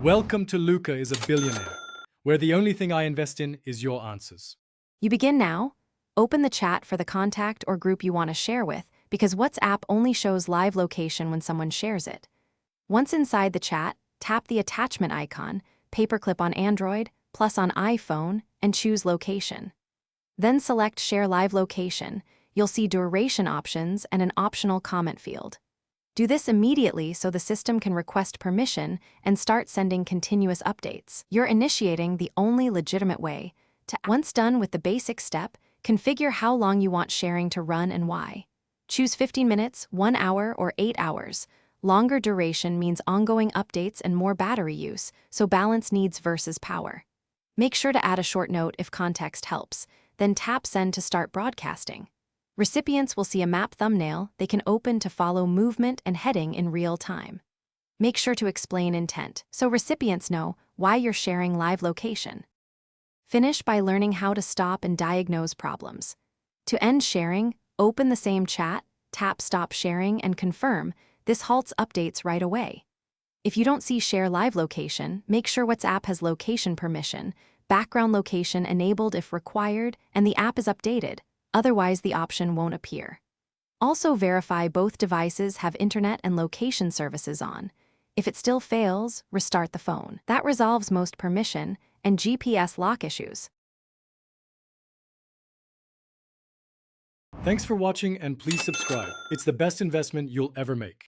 Welcome to Luca is a Billionaire, where the only thing I invest in is your answers. You begin now. Open the chat for the contact or group you want to share with, because WhatsApp only shows live location when someone shares it. Once inside the chat, tap the attachment icon, paperclip on Android, plus on iPhone, and choose location. Then select Share Live Location. You'll see duration options and an optional comment field. Do this immediately so the system can request permission and start sending continuous updates. You're initiating the only legitimate way. Once done with the basic step, configure how long you want sharing to run and why. Choose 15 minutes, 1 hour, or 8 hours. Longer duration means ongoing updates and more battery use, so balance needs versus power. Make sure to add a short note if context helps, then tap Send to start broadcasting. Recipients will see a map thumbnail they can open to follow movement and heading in real time. Make sure to explain intent so recipients know why you're sharing live location. Finish by learning how to stop and diagnose problems. To end sharing, open the same chat, tap Stop Sharing and confirm. This halts updates right away. If you don't see Share Live Location, make sure WhatsApp has location permission, background location enabled if required, and the app is updated. Otherwise, the option won't appear. Also verify both devices have internet and location services on. If it still fails, restart the phone. That resolves most permission and GPS lock issues. Thanks for watching and please subscribe. It's the best investment you'll ever make.